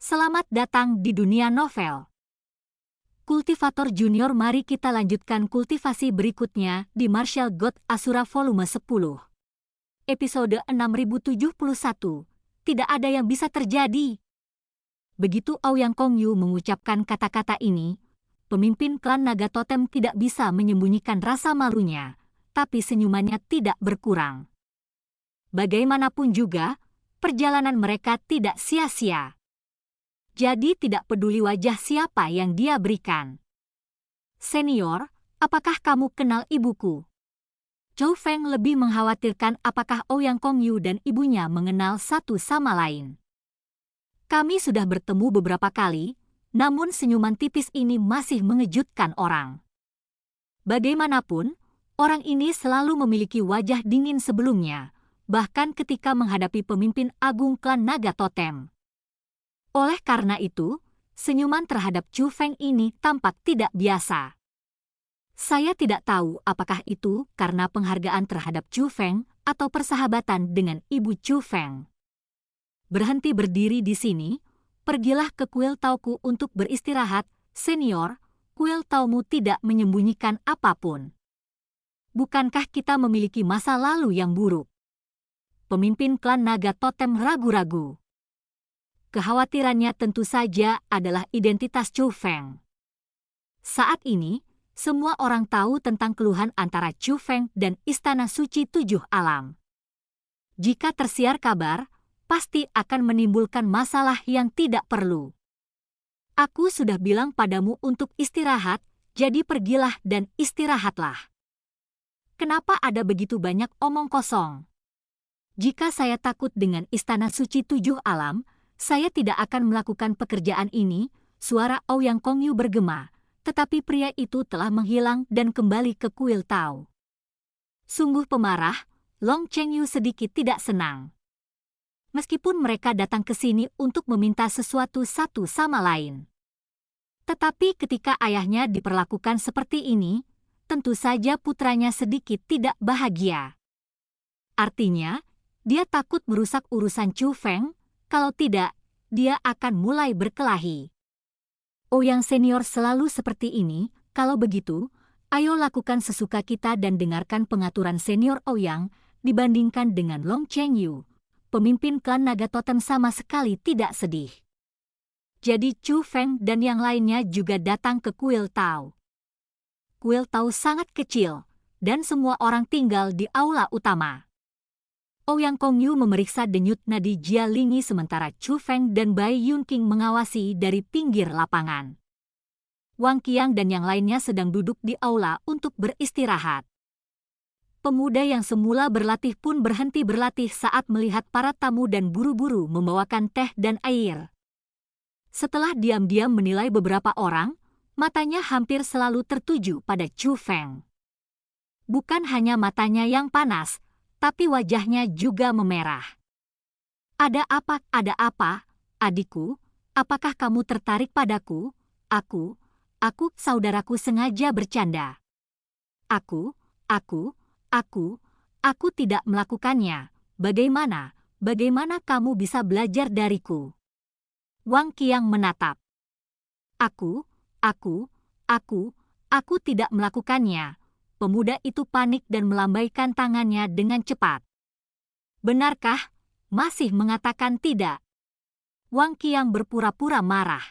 Selamat datang di dunia novel. Kultivator Junior, mari kita lanjutkan kultivasi berikutnya di Martial God Asura volume 10. Episode 6071. Tidak ada yang bisa terjadi. Begitu Aoyang Kongyu mengucapkan kata-kata ini, pemimpin klan naga totem tidak bisa menyembunyikan rasa malunya, tapi senyumannya tidak berkurang. Bagaimanapun juga, perjalanan mereka tidak sia-sia. Jadi tidak peduli wajah siapa yang dia berikan. Senior, apakah kamu kenal ibuku? Chou Feng lebih mengkhawatirkan apakah Aoyang Kongyu dan ibunya mengenal satu sama lain. Kami sudah bertemu beberapa kali, namun senyuman tipis ini masih mengejutkan orang. Bagaimanapun, orang ini selalu memiliki wajah dingin sebelumnya, bahkan ketika menghadapi pemimpin agung klan naga totem. Oleh karena itu, senyuman terhadap Chou Feng ini tampak tidak biasa. Saya tidak tahu apakah itu karena penghargaan terhadap Chou Feng atau persahabatan dengan ibu Chou Feng. Berhenti berdiri di sini, pergilah ke kuil tauku untuk beristirahat, senior. Kuil taumu tidak menyembunyikan apapun. Bukankah kita memiliki masa lalu yang buruk? Pemimpin klan naga totem ragu-ragu. Kekhawatirannya tentu saja adalah identitas Chou Feng. Saat ini, semua orang tahu tentang keluhan antara Chou Feng dan Istana Suci Tujuh Alam. Jika tersiar kabar, pasti akan menimbulkan masalah yang tidak perlu. Aku sudah bilang padamu untuk istirahat, jadi pergilah dan istirahatlah. Kenapa ada begitu banyak omong kosong? Jika saya takut dengan Istana Suci Tujuh Alam, saya tidak akan melakukan pekerjaan ini, suara Aoyang Kongyu bergema, tetapi pria itu telah menghilang dan kembali ke kuil Tao. Sungguh pemarah, Long Chengyu sedikit tidak senang. Meskipun mereka datang ke sini untuk meminta sesuatu satu sama lain. Tetapi ketika ayahnya diperlakukan seperti ini, tentu saja putranya sedikit tidak bahagia. Artinya, dia takut merusak urusan Chou Feng. Kalau tidak, dia akan mulai berkelahi. Aoyang senior selalu seperti ini. Kalau begitu, ayo lakukan sesuka kita dan dengarkan pengaturan senior Aoyang dibandingkan dengan Long Chengyu. Pemimpin klan naga totem sama sekali tidak sedih. Jadi Chou Feng dan yang lainnya juga datang ke kuil Tao. Kuil Tao sangat kecil, dan semua orang tinggal di aula utama. Aoyang Kongyu memeriksa denyut nadi Jia Lingi sementara Chou Feng dan Bai Yunqing mengawasi dari pinggir lapangan. Wang Qiang dan yang lainnya sedang duduk di aula untuk beristirahat. Pemuda yang semula berlatih pun berhenti berlatih saat melihat para tamu dan buru-buru membawakan teh dan air. Setelah diam-diam menilai beberapa orang, matanya hampir selalu tertuju pada Chou Feng. Bukan hanya matanya yang panas, tapi wajahnya juga memerah. Ada apa, adikku? Apakah kamu tertarik padaku? Aku, saudaraku sengaja bercanda. Aku tidak melakukannya. Bagaimana kamu bisa belajar dariku? Wang Qiang menatap. Aku tidak melakukannya. Pemuda itu panik dan melambaikan tangannya dengan cepat. Benarkah? Masih mengatakan tidak. Wang Qiang berpura-pura marah.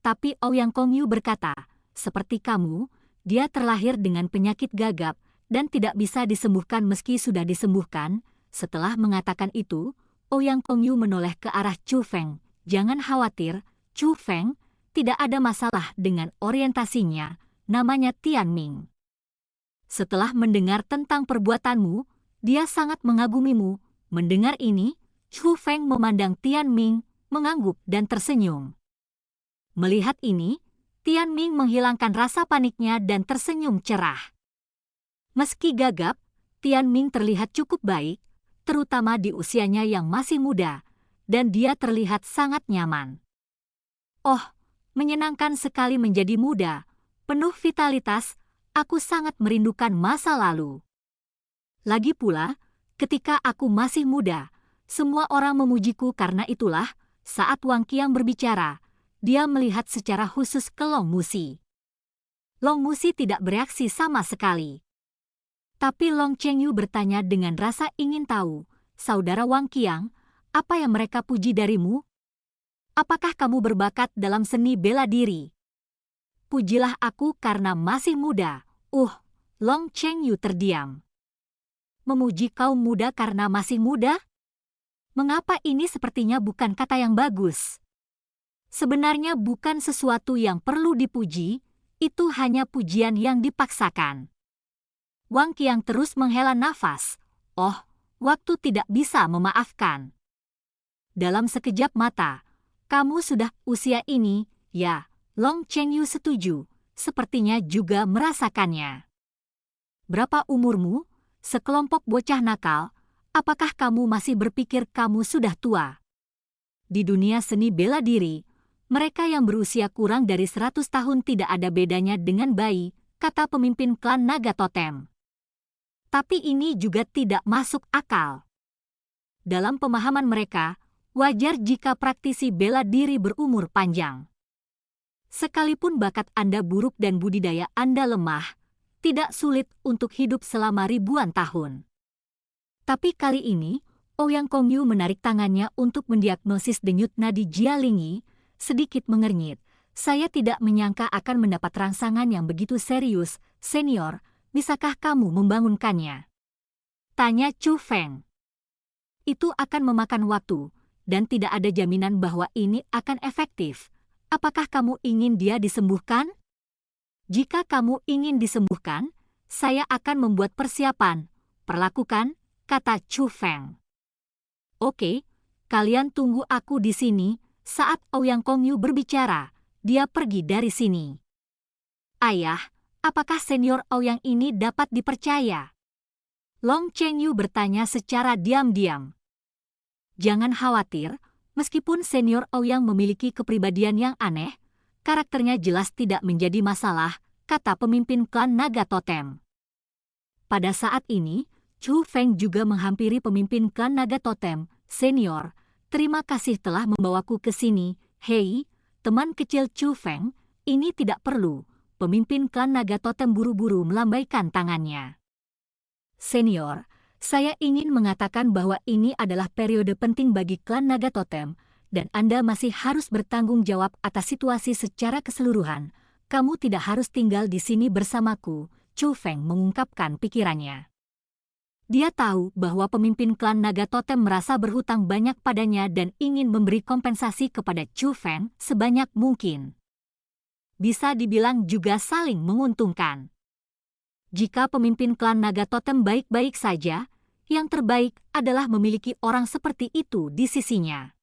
Tapi Aoyang Kongyu berkata, seperti kamu, dia terlahir dengan penyakit gagap dan tidak bisa disembuhkan meski sudah disembuhkan. Setelah mengatakan itu, Aoyang Kongyu menoleh ke arah Chou Feng. Jangan khawatir, Chou Feng, tidak ada masalah dengan orientasinya, namanya Tian Ming. Setelah mendengar tentang perbuatanmu, dia sangat mengagumimu. Mendengar ini, Chou Feng memandang Tian Ming, mengangguk dan tersenyum. Melihat ini, Tian Ming menghilangkan rasa paniknya dan tersenyum cerah. Meski gagap, Tian Ming terlihat cukup baik, terutama di usianya yang masih muda, dan dia terlihat sangat nyaman. Oh, menyenangkan sekali menjadi muda, penuh vitalitas. Aku sangat merindukan masa lalu. Lagi pula, ketika aku masih muda, semua orang memujiku karena itulah, Saat Wang Qiang berbicara, dia melihat secara khusus ke Long Musi. Long Musi tidak bereaksi sama sekali. Tapi Long Chengyu bertanya dengan rasa ingin tahu, "Saudara Wang Qiang, apa yang mereka puji darimu? Apakah kamu berbakat dalam seni bela diri?" "Pujilah aku karena masih muda." Long Chengyu terdiam. Memuji kaum muda karena masih muda? Mengapa ini sepertinya bukan kata yang bagus? Sebenarnya bukan sesuatu yang perlu dipuji, itu hanya pujian yang dipaksakan. Wang Qiang terus menghela nafas. Waktu tidak bisa memaafkan. Dalam sekejap mata, "Kamu sudah usia ini, ya?" Long Chengyu setuju, sepertinya juga merasakannya. "Berapa umurmu? Sekelompok bocah nakal, apakah kamu masih berpikir kamu sudah tua?" Di dunia seni bela diri, mereka yang berusia kurang dari 100 tahun tidak ada bedanya dengan bayi, kata pemimpin klan Naga Totem. Tapi ini juga tidak masuk akal. Dalam pemahaman mereka, wajar jika praktisi bela diri berumur panjang. Sekalipun bakat Anda buruk dan budidaya Anda lemah, tidak sulit untuk hidup selama ribuan tahun. Tapi kali ini, Ouyang Kongyu menarik tangannya untuk mendiagnosis denyut nadi Jialingi, sedikit mengernyit. "Saya tidak menyangka akan mendapat rangsangan yang begitu serius, senior. Bisakah kamu membangunkannya?" tanya Chu Feng. "Itu akan memakan waktu, dan tidak ada jaminan bahwa ini akan efektif. Apakah kamu ingin dia disembuhkan?" "Jika kamu ingin disembuhkan, saya akan membuat persiapan. Perlakukan," kata Chu Feng. "Oke, kalian tunggu aku di sini." Saat Ouyang Kongyu berbicara, dia pergi dari sini. "Ayah, apakah senior Ouyang ini dapat dipercaya?" Long Chengyu bertanya secara diam-diam. "Jangan khawatir, meskipun senior Ouyang memiliki kepribadian yang aneh, karakternya jelas tidak menjadi masalah," kata pemimpin klan Naga Totem. Pada saat ini, Chu Feng juga menghampiri pemimpin klan Naga Totem. "Senior, terima kasih telah membawaku ke sini." "Hei, teman kecil Chu Feng, ini tidak perlu." Pemimpin klan Naga Totem buru-buru melambaikan tangannya. "Senior, saya ingin mengatakan bahwa ini adalah periode penting bagi klan Naga Totem, dan Anda masih harus bertanggung jawab atas situasi secara keseluruhan. Kamu tidak harus tinggal di sini bersamaku." Chu Feng mengungkapkan pikirannya. Dia tahu bahwa pemimpin klan Naga Totem merasa berhutang banyak padanya dan ingin memberi kompensasi kepada Chu Feng sebanyak mungkin. Bisa dibilang juga saling menguntungkan. Jika pemimpin klan Naga Totem baik-baik saja, yang terbaik adalah memiliki orang seperti itu di sisinya.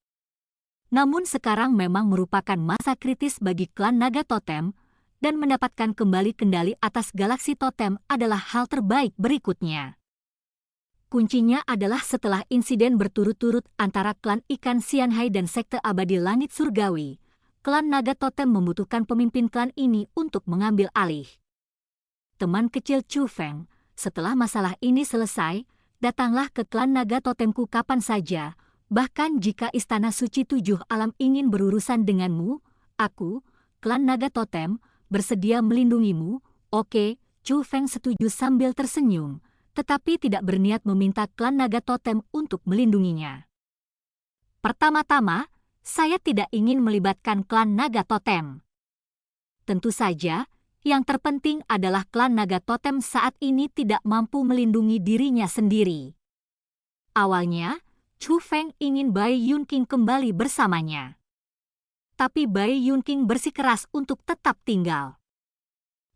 Namun sekarang memang merupakan masa kritis bagi klan Naga Totem, dan mendapatkan kembali kendali atas galaksi totem adalah hal terbaik berikutnya. Kuncinya adalah setelah insiden berturut-turut antara klan ikan Xianhai dan sekte abadi langit surgawi, klan Naga Totem membutuhkan pemimpin klan ini untuk mengambil alih. "Teman kecil Chu Feng, setelah masalah ini selesai, datanglah ke klan Naga Totemku kapan saja, bahkan jika Istana Suci Tujuh Alam ingin berurusan denganmu, aku, klan Naga Totem, bersedia melindungimu." "Oke," Chu Feng setuju sambil tersenyum, tetapi tidak berniat meminta klan Naga Totem untuk melindunginya. "Pertama-tama, saya tidak ingin melibatkan klan Naga Totem. Tentu saja, yang terpenting adalah klan Naga Totem saat ini tidak mampu melindungi dirinya sendiri." Awalnya, Chu Feng ingin Bai Yunqing kembali bersamanya. Tapi Bai Yunqing bersikeras untuk tetap tinggal.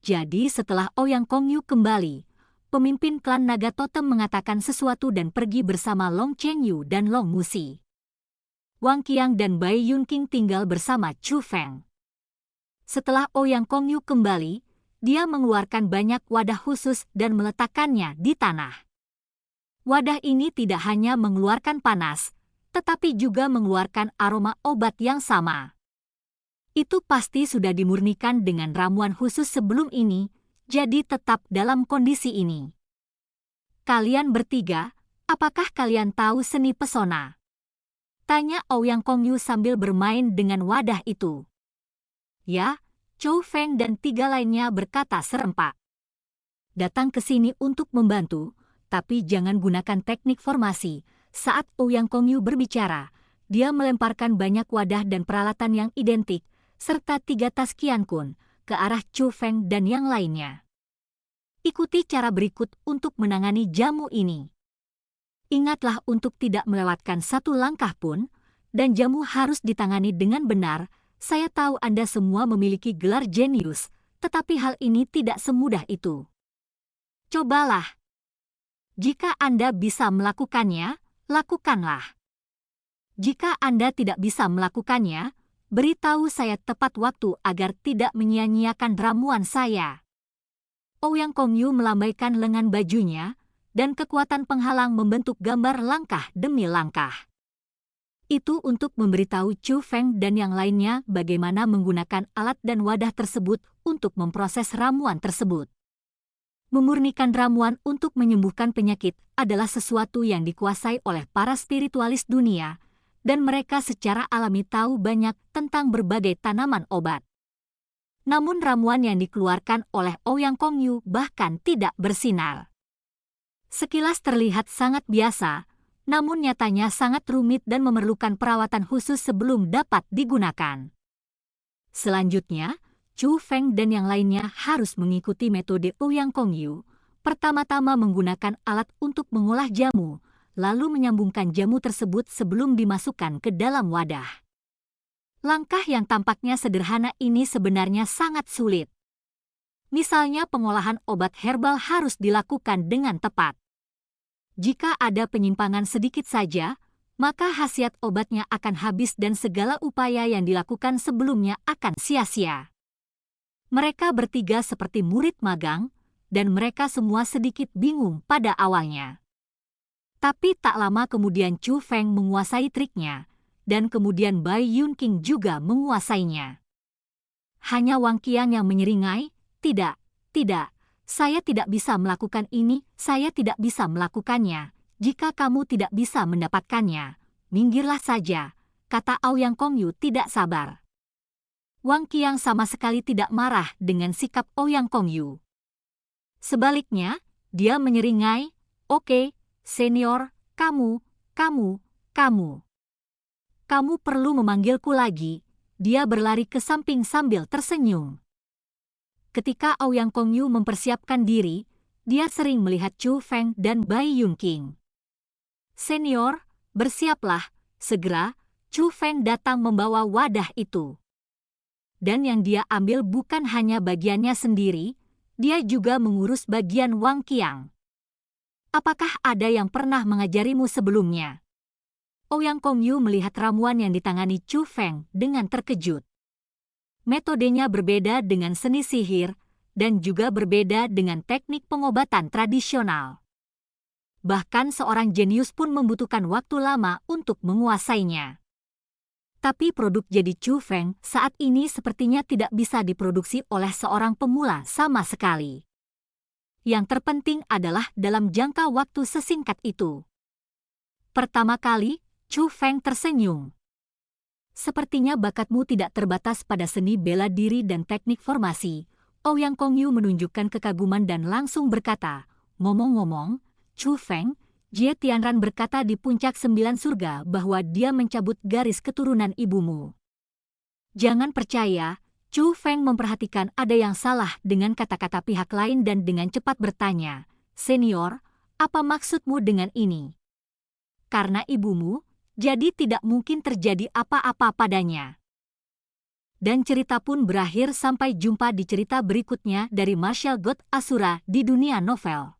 Jadi setelah Ouyang Kongyu kembali, pemimpin klan Naga Totem mengatakan sesuatu dan pergi bersama Long Chengyu dan Long Musi. Wang Qiang dan Bai Yunqing tinggal bersama Chu Feng. Setelah Ouyang Kongyu kembali, dia mengeluarkan banyak wadah khusus dan meletakkannya di tanah. Wadah ini tidak hanya mengeluarkan panas, tetapi juga mengeluarkan aroma obat yang sama. Itu pasti sudah dimurnikan dengan ramuan khusus sebelum ini, jadi tetap dalam kondisi ini. "Kalian bertiga, apakah kalian tahu seni pesona?" Tanya Ouyang Kongyu sambil bermain dengan wadah itu. Ya, Chou Feng dan 3 lainnya berkata serempak. Datang ke sini untuk membantu, tapi jangan gunakan teknik formasi. Saat Ouyang Kongyu berbicara, dia melemparkan banyak wadah dan peralatan yang identik, serta 3 tas Qiankun, ke arah Chou Feng dan yang lainnya. Ikuti cara berikut untuk menangani jamu ini. Ingatlah untuk tidak melewatkan satu langkah pun, dan jamu harus ditangani dengan benar. Saya tahu Anda semua memiliki gelar jenius, tetapi hal ini tidak semudah itu. Cobalah. Jika Anda bisa melakukannya, lakukanlah. Jika Anda tidak bisa melakukannya, beritahu saya tepat waktu agar tidak menyia-nyiakan ramuan saya. Ouyang Kongyu melambaikan lengan bajunya, dan kekuatan penghalang membentuk gambar langkah demi langkah. Itu untuk memberitahu Chou Feng dan yang lainnya bagaimana menggunakan alat dan wadah tersebut untuk memproses ramuan tersebut. Memurnikan ramuan untuk menyembuhkan penyakit adalah sesuatu yang dikuasai oleh para spiritualis dunia, dan mereka secara alami tahu banyak tentang berbagai tanaman obat. Namun ramuan yang dikeluarkan oleh Ouyang Kongyu bahkan tidak bersinar. Sekilas terlihat sangat biasa, namun nyatanya sangat rumit dan memerlukan perawatan khusus sebelum dapat digunakan. Selanjutnya, Chou Feng dan yang lainnya harus mengikuti metode Ouyang Kongyu, pertama-tama menggunakan alat untuk mengolah jamu, lalu menyambungkan jamu tersebut sebelum dimasukkan ke dalam wadah. Langkah yang tampaknya sederhana ini sebenarnya sangat sulit. Misalnya pengolahan obat herbal harus dilakukan dengan tepat. Jika ada penyimpangan sedikit saja, maka khasiat obatnya akan habis dan segala upaya yang dilakukan sebelumnya akan sia-sia. Mereka bertiga seperti murid magang, dan mereka semua sedikit bingung pada awalnya. Tapi tak lama kemudian Chou Feng menguasai triknya, dan kemudian Bai Yunqing juga menguasainya. Hanya Wang Qiang yang menyeringai, "Tidak, saya tidak bisa melakukan ini, saya tidak bisa melakukannya. Jika kamu tidak bisa mendapatkannya, minggirlah saja," kata Ouyang Kongyu tidak sabar. Wang Qiang sama sekali tidak marah dengan sikap Ouyang Kongyu. Sebaliknya, dia menyeringai, "Oke, senior, kamu perlu memanggilku lagi." Dia berlari ke samping sambil tersenyum. Ketika Ouyang Kongyu mempersiapkan diri, dia sering melihat Chou Feng dan Bai Yunqing. "Senior, bersiaplah, segera." Chou Feng datang membawa wadah itu. Dan yang dia ambil bukan hanya bagiannya sendiri, dia juga mengurus bagian Wang Qiang. "Apakah ada yang pernah mengajarimu sebelumnya?" Ouyang Kongyu melihat ramuan yang ditangani Chou Feng dengan terkejut. Metodenya berbeda dengan seni sihir, dan juga berbeda dengan teknik pengobatan tradisional. Bahkan seorang jenius pun membutuhkan waktu lama untuk menguasainya. Tapi produk jadi Chou Feng saat ini sepertinya tidak bisa diproduksi oleh seorang pemula sama sekali. Yang terpenting adalah dalam jangka waktu sesingkat itu. Pertama kali, Chou Feng tersenyum. "Sepertinya bakatmu tidak terbatas pada seni bela diri dan teknik formasi." Ouyang Kongyu menunjukkan kekaguman dan langsung berkata, "Ngomong-ngomong, Chou Feng, Jie Tianran berkata di puncak 9 surga bahwa dia mencabut garis keturunan ibumu." Jangan percaya, Chou Feng memperhatikan ada yang salah dengan kata-kata pihak lain dan dengan cepat bertanya, "Senior, apa maksudmu dengan ini?" "Karena ibumu, jadi tidak mungkin terjadi apa-apa padanya." Dan cerita pun berakhir. Sampai jumpa di cerita berikutnya dari Martial God Asura di dunia novel.